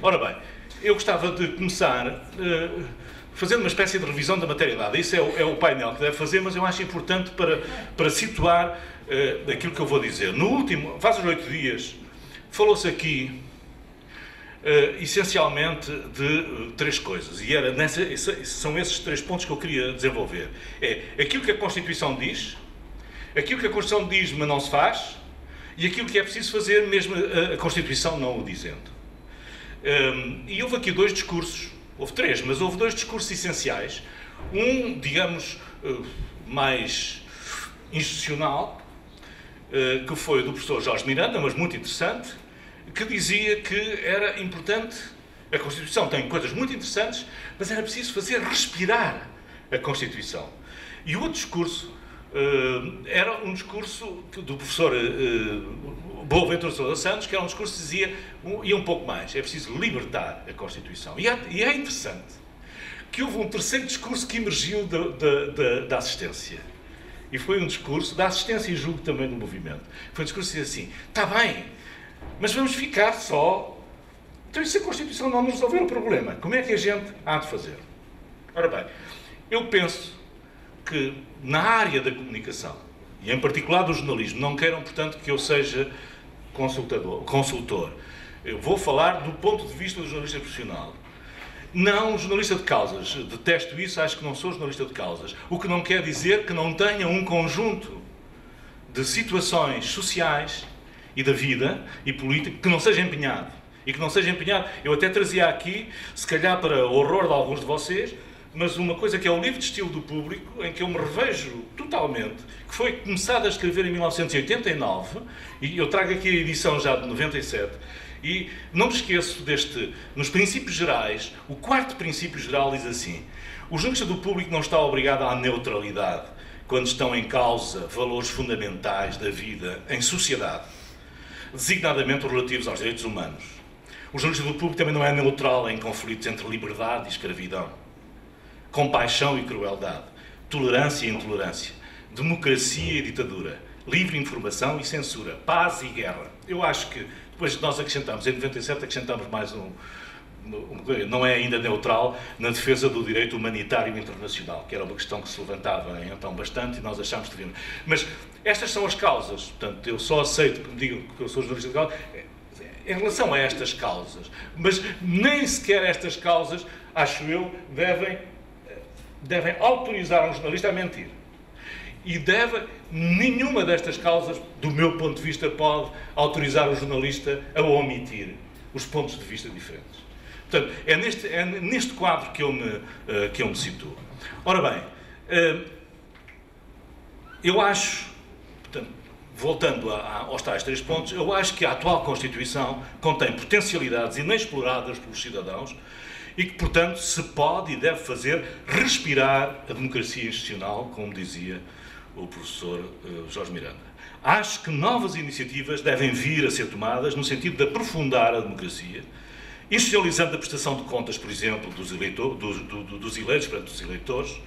Ora bem, eu gostava de começar fazendo uma espécie de revisão da materialidade. Isso é o painel que deve fazer, mas eu acho importante para situar aquilo que eu vou dizer. No último, faz uns 8 dias, falou-se aqui essencialmente de 3 coisas, e são esses 3 pontos que eu queria desenvolver. É aquilo que a Constituição diz, aquilo que a Constituição diz, mas não se faz, e aquilo que é preciso fazer, mesmo a Constituição não o dizendo. E houve aqui 2 discursos, houve 3, mas houve 2 discursos essenciais. Um, digamos, mais institucional, que foi do professor Jorge Miranda, mas muito interessante, que dizia que era importante, a Constituição tem coisas muito interessantes, mas era preciso fazer respirar a Constituição. E o outro discurso era um discurso do professor Boaventura Sousa Santos, que era um discurso que dizia, e um pouco mais, é preciso libertar a Constituição. E é interessante que houve um terceiro discurso que emergiu da assistência. E foi um discurso da assistência e julgo também do movimento. Foi um discurso que dizia assim, está bem, mas vamos ficar só... Então, e se a Constituição não nos resolver o problema, como é que a gente há de fazer? Ora bem, eu penso que na área da comunicação, e em particular do jornalismo, não queiram, portanto, que eu seja consultor. Eu vou falar do ponto de vista do jornalista profissional. Não jornalista de causas. Detesto isso, acho que não sou jornalista de causas. O que não quer dizer que não tenha um conjunto de situações sociais e da vida e política que não seja empenhado. E que não seja empenhado. Eu até trazia aqui, se calhar para o horror de alguns de vocês, mas uma coisa que é o livro de estilo do público, em que eu me revejo totalmente, que foi começado a escrever em 1989, e eu trago aqui a edição já de 97, e não me esqueço nos princípios gerais, o 4º princípio geral diz assim, o jornalista do público não está obrigado à neutralidade quando estão em causa valores fundamentais da vida em sociedade, designadamente relativos aos direitos humanos. O jornalista do público também não é neutral em conflitos entre liberdade e escravidão, compaixão e crueldade, tolerância e intolerância, democracia e ditadura, livre informação e censura, paz e guerra. Eu acho que depois nós acrescentamos, em 97 acrescentamos mais não é ainda neutral, na defesa do direito humanitário internacional, que era uma questão que se levantava então bastante e nós achámos que devíamos. Mas estas são as causas, portanto, eu só aceito que me digam que eu sou jornalista de causa em relação a estas causas, mas nem sequer estas causas, acho eu, devem autorizar um jornalista a mentir. E nenhuma destas causas, do meu ponto de vista, pode autorizar o jornalista a omitir os pontos de vista diferentes. Portanto, é neste quadro que eu me situo. Ora bem, eu acho, portanto, voltando aos tais 3 pontos, eu acho que a atual Constituição contém potencialidades inexploradas pelos cidadãos e que, portanto, se pode e deve fazer respirar a democracia institucional, como dizia o professor Jorge Miranda. Acho que novas iniciativas devem vir a ser tomadas no sentido de aprofundar a democracia, institucionalizando a prestação de contas, por exemplo, dos eleitos perante os eleitores,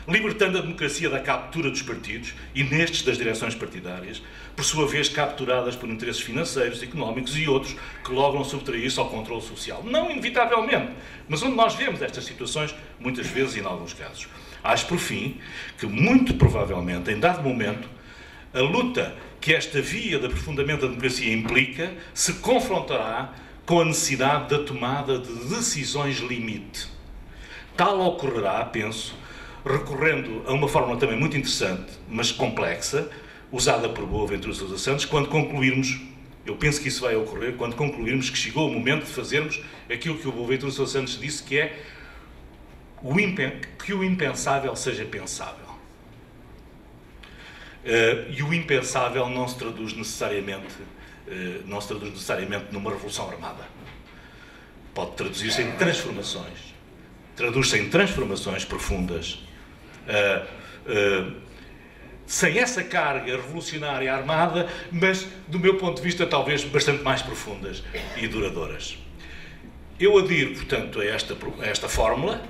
libertando a democracia da captura dos partidos e, nestes, das direções partidárias, por sua vez capturadas por interesses financeiros, económicos e outros que logram subtrair-se ao controle social. Não inevitavelmente, mas onde nós vemos estas situações, muitas vezes e em alguns casos. Acho, por fim, que muito provavelmente, em dado momento, a luta que esta via de aprofundamento da democracia implica se confrontará com a necessidade da tomada de decisões limite. Tal ocorrerá, penso, recorrendo a uma fórmula também muito interessante, mas complexa, usada por Boaventura Sousa Santos, quando concluirmos, eu penso que isso vai ocorrer, quando concluirmos que chegou o momento de fazermos aquilo que o Boaventura Sousa Santos disse, que é que o impensável seja pensável. E o impensável não se traduz necessariamente numa revolução armada. Pode traduzir-se em transformações. Traduz-se em transformações profundas, sem essa carga revolucionária armada, mas, do meu ponto de vista, talvez bastante mais profundas e duradouras. Eu adiro, portanto, a esta fórmula,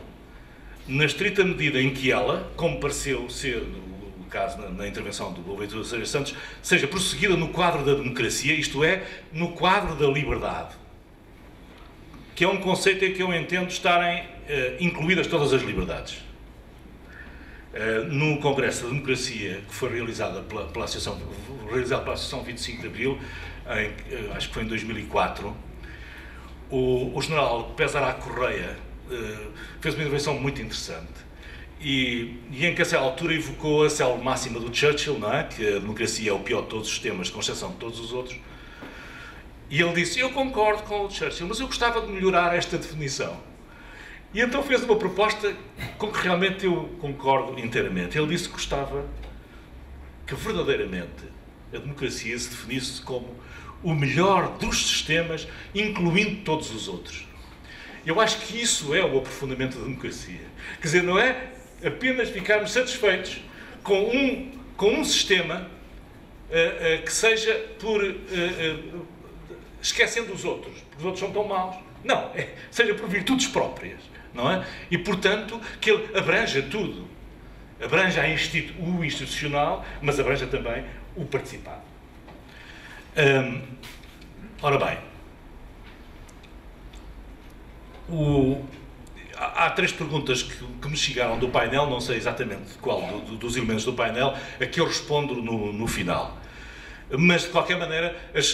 na estrita medida em que ela, como pareceu ser o caso na intervenção do Boaventura Sousa Santos, seja prosseguida no quadro da democracia, isto é, no quadro da liberdade, que é um conceito em que eu entendo estarem incluídas todas as liberdades. No Congresso da Democracia, que foi realizado pela Associação 25 de Abril, acho que foi em 2004, o general Pesará Correia fez uma intervenção muito interessante e em que a essa altura evocou a célebre máxima do Churchill, não é? Que a democracia é o pior de todos os sistemas, com exceção de todos os outros. E ele disse, eu concordo com o Churchill, mas eu gostava de melhorar esta definição. E então fez uma proposta com que realmente eu concordo inteiramente. Ele disse que gostava que verdadeiramente a democracia se definisse como o melhor dos sistemas, incluindo todos os outros. Eu acho que isso é o aprofundamento da democracia. Quer dizer, não é apenas ficarmos satisfeitos com um sistema que seja por... esquecendo os outros, porque os outros são tão maus. Não, seja por virtudes próprias, não é? E, portanto, que ele abranja tudo. Abranja o institucional, mas abranja também o participado. Ora bem, há três perguntas que me chegaram do painel, não sei exatamente qual dos elementos do painel, a que eu respondo no final. Mas, de qualquer maneira, as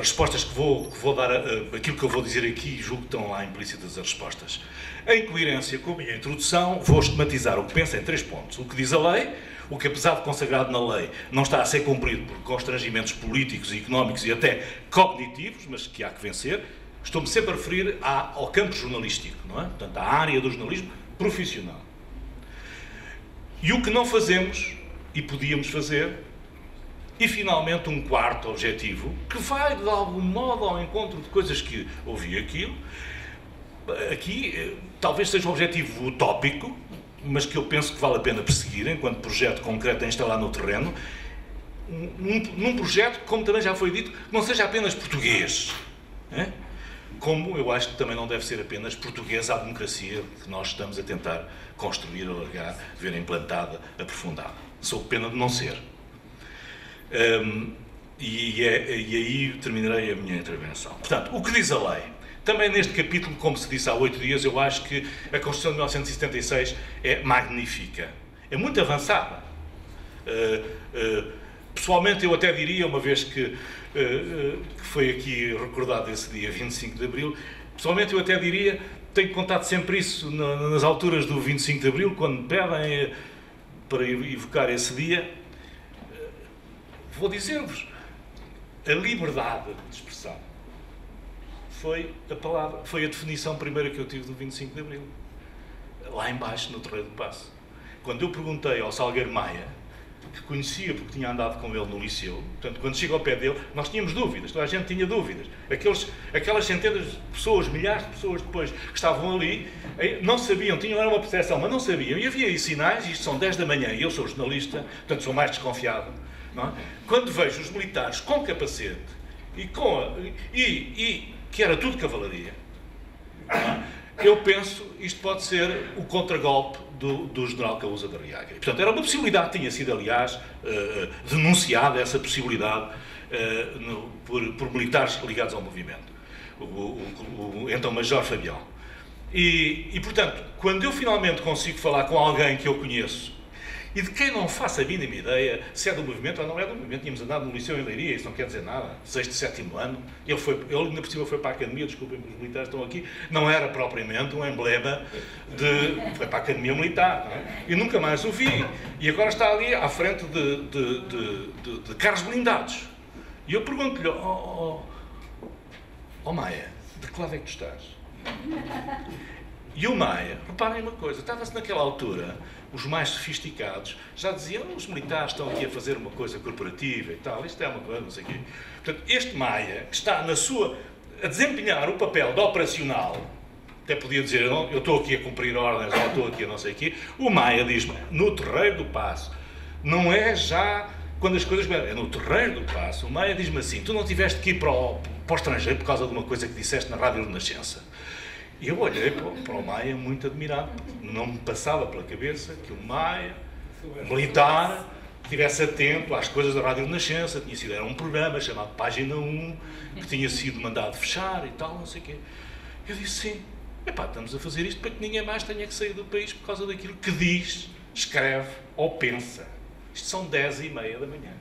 respostas que vou dar, aquilo que eu vou dizer aqui, julgo que estão lá implícitas as respostas. Em coerência com a minha introdução, vou esquematizar o que penso em 3 pontos. O que diz a lei, o que, apesar de consagrado na lei, não está a ser cumprido por constrangimentos políticos e económicos e até cognitivos, mas que há que vencer. Estou-me sempre a referir ao campo jornalístico, não é? Portanto, à área do jornalismo profissional. E o que não fazemos, e podíamos fazer, e, finalmente, um quarto objetivo, que vai, de algum modo, ao encontro de coisas que ouvi aqui, talvez seja um objetivo utópico, mas que eu penso que vale a pena perseguir, enquanto projeto concreto a instalar no terreno, num projeto, como também já foi dito, que não seja apenas português, né? Como eu acho que também não deve ser apenas portuguesa a democracia que nós estamos a tentar construir, alargar, ver implantada, aprofundada. Sou pena de não ser. E aí terminarei a minha intervenção. Portanto, o que diz a lei? Também neste capítulo, como se disse há 8 dias, eu acho que a Constituição de 1976 é magnífica. É muito avançada. Pessoalmente, eu até diria, uma vez que foi aqui recordado esse dia 25 de Abril, pessoalmente eu até diria, tenho contado sempre isso nas alturas do 25 de Abril, quando me pedem para evocar esse dia, vou dizer-vos, a liberdade de expressão foi a definição primeira que eu tive do 25 de Abril, lá embaixo, no Terreiro do Paço. Quando eu perguntei ao Salgueiro Maia, que conhecia porque tinha andado com ele no liceu, portanto, quando chego ao pé dele, nós tínhamos dúvidas, toda a gente tinha dúvidas. Aquelas centenas de pessoas, milhares de pessoas depois, que estavam ali, não sabiam, tinham uma percepção, mas não sabiam. E havia aí sinais, isto são 10 da manhã, e eu sou jornalista, portanto sou mais desconfiado. Não é? Quando vejo os militares com capacete e que era tudo cavalaria, eu penso isto pode ser o contragolpe do general Causa da Riaga. Portanto, era uma possibilidade, tinha sido, aliás, denunciada essa possibilidade por militares ligados ao movimento, o então Major Fabião. E, portanto, quando eu finalmente consigo falar com alguém que eu conheço e de quem não faço a mínima ideia se é do movimento ou não é do movimento, tínhamos andado no liceu em Leiria, isso não quer dizer nada, 6º e 7º ano, ele ainda por cima foi para a academia, desculpem, os militares estão aqui, não era propriamente um emblema foi para a academia militar, não é? E nunca mais o vi, e agora está ali à frente de carros blindados, e eu pergunto-lhe, Maia, de que lado é que tu estás? E o Maia, reparem uma coisa, estava-se naquela altura, os mais sofisticados já diziam, os militares estão aqui a fazer uma coisa corporativa e tal, isto é uma coisa, não sei o quê. Portanto, este Maia, que está a desempenhar o papel de operacional, até podia dizer, eu estou aqui a cumprir ordens, ou estou aqui a não sei o quê, o Maia diz-me, no Terreiro do Paço, não é já quando as coisas... É no Terreiro do Paço, o Maia diz-me assim, tu não tiveste que ir para o estrangeiro por causa de uma coisa que disseste na Rádio Renascença. E eu olhei para o Maia muito admirado. Não me passava pela cabeça que o Maia, militar, estivesse atento às coisas da Rádio Renascença. Era um programa chamado Página 1, que tinha sido mandado fechar e tal, não sei o quê. Eu disse sim. Epá, estamos a fazer isto para que ninguém mais tenha que sair do país por causa daquilo que diz, escreve ou pensa. Isto são 10h30 da manhã.